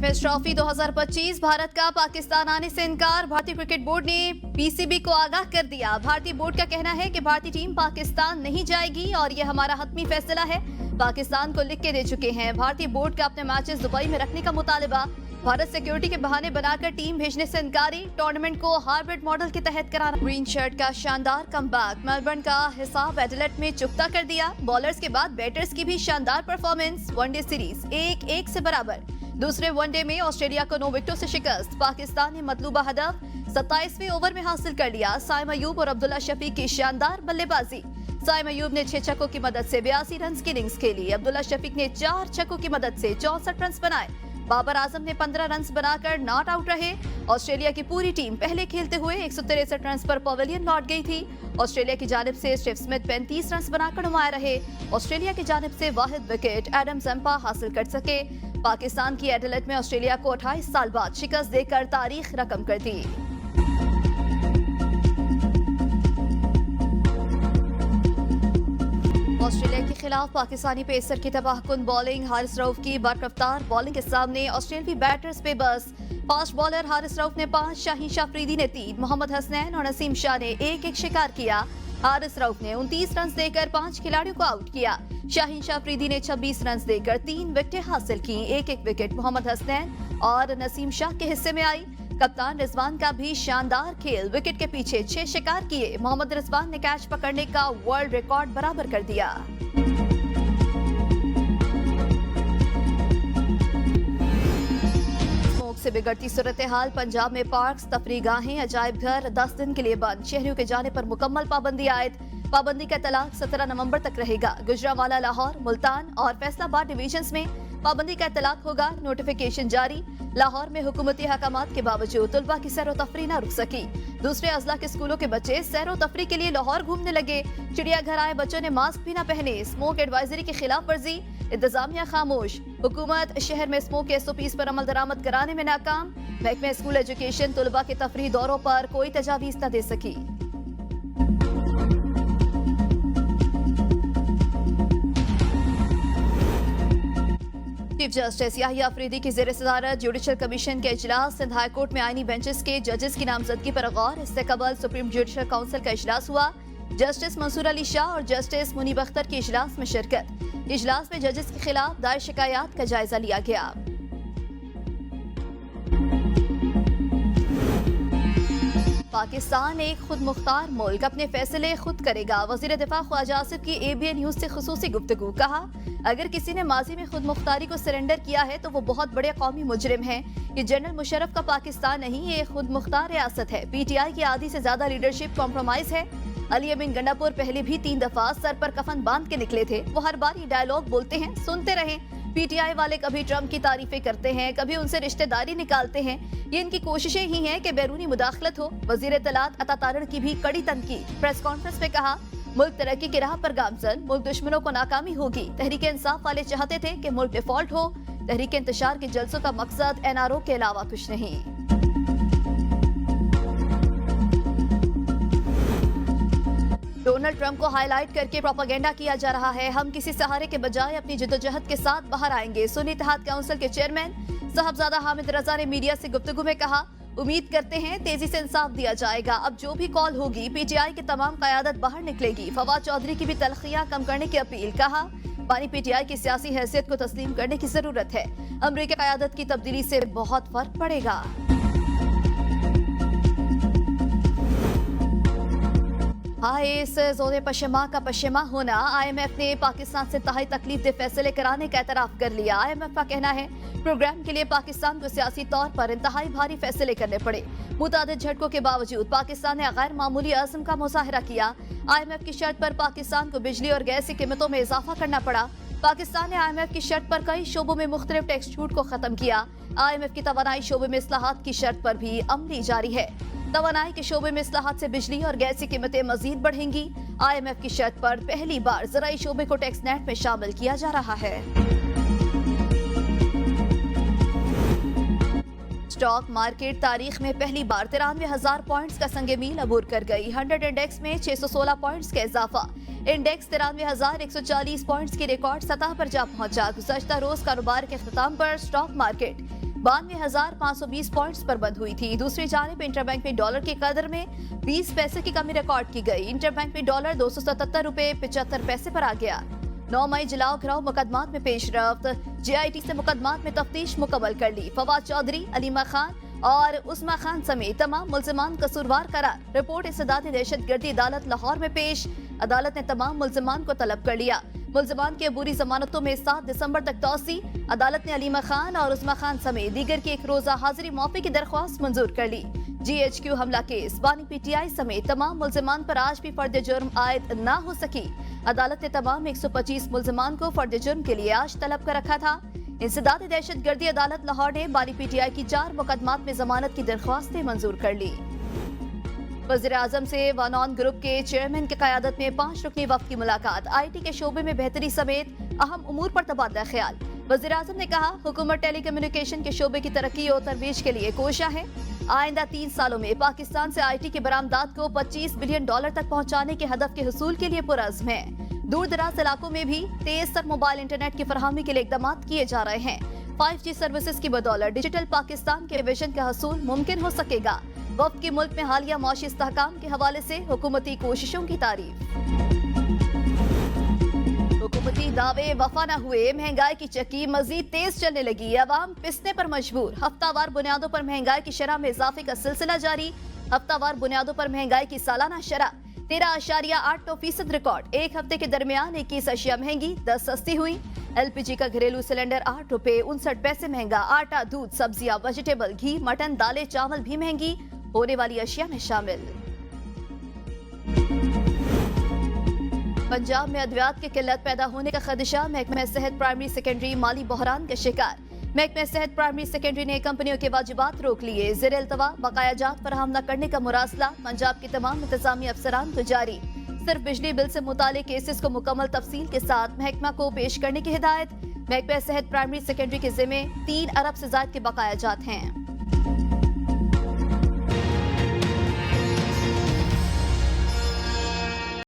MS trophy 2025 Bharat का पाकिस्तान आने से इनकार। भारतीय क्रिकेट बोर्ड ने पीसीबी को आगाह कर दिया। भारतीय बोर्ड का कहना है कि भारतीय टीम पाकिस्तान नहीं जाएगी और यह हमारा हतमी फैसला है। पाकिस्तान को लिख के दे चुके हैं। भारतीय बोर्ड का अपने मैचेस दुबई में रखने का मुतालबा। भारत सिक्योरिटी के बहाने बनाकर टीम भेजने से इनकारी। टूर्नामेंट को हाइब्रिड मॉडल के तहत कराना। ग्रीन शर्ट का शानदार कमबैक। मेलबर्न का हिसाब एडिलेड में चुकता कर दिया। बॉलर्स के बाद बैटर्स की भी शानदार परफॉर्मेंस। वनडे सीरीज 1-1 से बराबर। दूसरे वनडे में ऑस्ट्रेलिया को 9 विकेटों से शिकस्त। पाकिस्तान ने मतलूबा हदफ 27वें ओवर में हासिल कर लिया। साइम अयूब और अब्दुल्ला शफीक की शानदार बल्लेबाजी। साइम अयूब ने 6 छक्कों की मदद से 82 रन की इनिंग्स खेली। अब्दुल्ला शफीक ने 4 छक्कों की मदद से 64 रन बनाए। बाबर आजम ने 15 रन बनाकर नॉट आउट रहे। ऑस्ट्रेलिया की पूरी टीम पहले खेलते हुए 163 रन पर पवेलियन लौट गई थी। ऑस्ट्रेलिया की जानिब से स्टीव स्मिथ 35 रन बनाकर नुमाया रहे। ऑस्ट्रेलिया की जानिब से वाहिद विकेट एडम जम्पा हासिल कर सके। पाकिस्तान की एडिलेड में ऑस्ट्रेलिया को 28 साल बाद शिकस्त देकर तारीख रकम कर दी। ऑस्ट्रेलिया के खिलाफ पाकिस्तानी पेसर की तबाहकुन बॉलिंग। हारिस रऊफ की बरकफ्तार बॉलिंग के सामने ऑस्ट्रेलियावी बैटर्स पे बस। फास्ट बॉलर हारिस रऊफ ने 5, शाहीन शाह अफरीदी ने 3, मोहम्मद हसनैन और नसीम शाह ने 1-1 शिकार किया। हारिस रऊफ ने 29 रन देकर 5 खिलाड़ियों को आउट किया। शाहीन शाह अफरीदी ने 26 रन देकर 3 विकेटें हासिल की। 1-1 विकेट मोहम्मद हसनैन और नसीम शाह के हिस्से में आई। कप्तान रिजवान का भी शानदार खेल। विकेट के पीछे 6 शिकार किए। मोहम्मद रिजवान ने कैच पकड़ने का वर्ल्ड रिकॉर्ड बराबर कर दिया। स्मोक से बिगड़ती सूरत हाल। पंजाब में पार्क्स, तफरीगाहें, अजायब घर 10 दिन के लिए बंद। शहरियों के जाने पर मुकम्मल पाबंदी आयद। पाबंदी का तलाक 17 नवंबर तक रहेगा। गुजरांवाला, लाहौर, मुल्तान और फैसलाबाद डिवीजन्स में पाबंदी का तलाक होगा। नोटिफिकेशन जारी। लाहौर में हुकूमती हकामात के बावजूद तलबा की सैर व तफरी न रुक सकी। दूसरे अजला के स्कूलों के बच्चे सैर व तफरी के लिए लाहौर घूमने लगे। चिड़ियाघर आए बच्चों ने मास्क भी न पहने। स्मोक एडवाइजरी की खिलाफ वर्जी। इंतजामिया खामोश। हुकूमत शहर में स्मोक के SOPs पर अमल दरामद कराने में नाकाम। महकमे स्कूल एजुकेशन तलबा के तफरी दौरों पर कोई तजावीज न दे सकी। चीफ जस्टिस याहिया अफरीदी की ज़ेर सदारत जुडिशल कमीशन के इजलास। सिंध हाई कोर्ट में आईनी बेंचेस के जजेस की नामजदगी पर गौर। इससे कबल सुप्रीम जुडिशल काउंसिल का इजलास हुआ। जस्टिस मंसूर अली शाह और जस्टिस मुनीब अख्तर की इजलास में शिरकत। इजलास में जजेस के खिलाफ दायर शिकायत का जायजा लिया गया। पाकिस्तान एक खुद मुख्तार मुल्क, अपने फैसले खुद करेगा। वजीर दिफा ख्वाजा आसिफ की ABN न्यूज से खुसूसी गुफ्तगू। कहा, अगर किसी ने माजी में खुद मुख्तारी को सरेंडर किया है तो वो बहुत बड़े कौमी मुजरिम है। ये जनरल मुशर्रफ का पाकिस्तान नहीं, ये खुद मुख्तार रियासत है। PTI की आधी से ज्यादा लीडरशिप कॉम्प्रोमाइज है। अली अमीन गंडापुर पहले भी 3 दफा सर पर कफन बांध के निकले थे। वो हर बार ये डायलॉग बोलते हैं, सुनते रहे। PTI वाले कभी ट्रम्प की तारीफें करते हैं, कभी उनसे रिश्तेदारी निकालते हैं। ये इनकी कोशिशें ही हैं कि बैरूनी मुदाखलत हो। वजीर इत्तलात अता तारड़ की भी कड़ी तनकीद। प्रेस कॉन्फ्रेंस में कहा, मुल्क तरक्की की राह पर गामजन, मुल्क दुश्मनों को नाकामी होगी। तहरीक इंसाफ वाले चाहते थे कि मुल्क डिफॉल्ट हो। तहरीक इंतशार के जलसों का मकसद NRO के अलावा कुछ नहीं। डोनाल्ड ट्रंप को हाईलाइट करके प्रोपेगेंडा किया जा रहा है। हम किसी सहारे के बजाय अपनी जद्दोजहद के साथ बाहर आएंगे। सुन्नी इत्तेहाद काउंसिल के चेयरमैन साहबजादा हामिद रजा ने मीडिया से गुफ्तगू में कहा, उम्मीद करते हैं तेजी से इंसाफ दिया जाएगा। अब जो भी कॉल होगी PTI की तमाम क़यादत बाहर निकलेगी। फवाद चौधरी की भी तलखियां कम करने की अपील। कहा, पानी PTI की सियासी हैसियत को तस्लीम करने की जरूरत है। अमरीकी क़यादत की तब्दीली से बहुत फर्क पड़ेगा। इस जोने पशमा का पशमा होना। IMF ने पाकिस्तान से इंतहाई तकलीफ दे फैसले कराने का एतराफ कर लिया। IMF का कहना है, प्रोग्राम के लिए पाकिस्तान को सियासी तौर पर इंतहाई भारी फैसले करने पड़े। मुतादिद झटकों के बावजूद पाकिस्तान ने गैर मामूली अज़्म का मुजाहरा किया। IMF की शर्त पर पाकिस्तान को बिजली और गैस की कीमतों में इजाफा करना पड़ा। पाकिस्तान ने IMF की शर्त पर कई शोबों में मुख्तलिफ टैक्स छूट को खत्म किया। IMF की तवानाई शोबे में इस्लाहात की शर्त पर भी अमली जारी है। तवानाई के शोबे में इस्लाहात से बिजली और गैस की कीमतें मजीद बढ़ेंगी। IMF की शर्त पर पहली बार ज़राई शोबे को टैक्स नेट में शामिल किया जा रहा है। स्टॉक मार्केट तारीख में पहली बार 93,000 पॉइंट्स का संगे मील अबूर कर गई। 100 इंडेक्स में 616 पॉइंट्स का इजाफा। इंडेक्स 93,140 पॉइंट्स की रिकॉर्ड सतह पर जा पहुंचा। गुज़श्ता रोज कारोबार के अख्ताम पर स्टॉक मार्केट 92,520 पॉइंट्स पर बंद हुई थी। दूसरी जानिब इंटरबैंक में डॉलर की कदर में 20 पैसे की कमी रिकॉर्ड की गई। इंटरबैंक में डॉलर 277 रुपए 75 पैसे पर आ गया। 9 मई जलाओ घराव मुकदमात में पेशरफ्त। JIT से मुकदमात में तफ्तीश मुकम्मल कर ली। फवाद चौधरी, अलीमा खान और उस्मा खान समेत तमाम मुल्जिमान कसूरवार करार। रिपोर्ट इस्तेदादी दहशतगर्दी अदालत लाहौर में पेश। अदालत ने तमाम मुल्जिमान को तलब कर लिया। मुल्जिमान की अबूरी जमानतों में 7 दिसंबर तक तौसी। अदालत ने अलीमा खान और उस्मा खान समेत दीगर की 1 रोजा हाजिरी मौके की दरख्वास्त मंजूर कर ली। GHQ हमला केस बानी PTI समेत तमाम मुल्जिमान पर आज भी फर्द जुर्म आयद न हो सकी। अदालत ने तमाम 125 मुल्जिमान को फर्द जुर्म के लिए आज तलब कर रखा था। इंसदादी दहशतगर्दी अदालत लाहौर ने बानी PTI की 4 मुकदमात में जमानत की दरख्वास्तें मंजूर कर ली। वज़ीर आज़म से वानॉन ग्रुप के चेयरमैन की क़यादत में 5 रुकनी वफ़द की मुलाकात। IT के शोबे में बेहतरी समेत अहम उमूर पर तबादला ख्याल। वज़ीर आज़म ने कहा, हुकूमत टेलीकम्युनिकेशन के शोबे की तरक्की और तरवीज के लिए कोशा है। आइंदा 3 सालों में पाकिस्तान से IT की बरामदात को $25 बिलियन तक पहुँचाने के हदफ के हुसूल के लिए पुरज़्म है। दूर दराज इलाकों में भी तेज तर मोबाइल इंटरनेट की फरहमी के लिए इक़दाम किए जा रहे हैं। 5G सर्विसेज की बदौलत डिजिटल पाकिस्तान के विजन का हसूल मुमकिन हो सकेगा। वक्त की मुल्क में हालिया मौशी इस्तेहकाम के हवाले से हुकूमती कोशिशों की तारीफ। हुकूमती दावे वफा न हुए, महंगाई की चक्की मजीद तेज चलने लगी। अवाम पिसने पर मजबूर। हफ्तावार बुनियादों पर महंगाई की शरह में इजाफे का सिलसिला जारी। हफ्तावार बुनियादों पर महंगाई की सालाना शरह 13.89% रिकॉर्ड। एक हफ्ते के दरमियान 21 अशिया महंगी, 10 सस्ती हुई। LPG का घरेलू सिलेंडर 8 रुपए 59 पैसे महंगा। आटा, दूध, सब्जियां, वेजिटेबल, घी, मटन, दालें, चावल भी महंगी होने वाली अशिया में शामिल। पंजाब में अद्वियात की किल्लत पैदा होने का खदशा। महकमा सेहत प्राइमरी सेकेंडरी माली बहरान का शिकार। महकमा सेहत प्राइमरी सेकेंडरी ने कंपनियों के वाजिबात रोक लिए। ज़ेर इल्तवा बकाया जात फराहम न करने का मुरासला पंजाब के तमाम इंतजामी अफसरान को जारी। सिर्फ बिजली बिल से मुतालिक केसेस को मुकम्मल तफसील के साथ महकमा को पेश करने की हिदायत। महकमा सेहत प्राइमरी सेकेंडरी के जिम्मे 3 अरब से ज्यादा के बकाया जात हैं।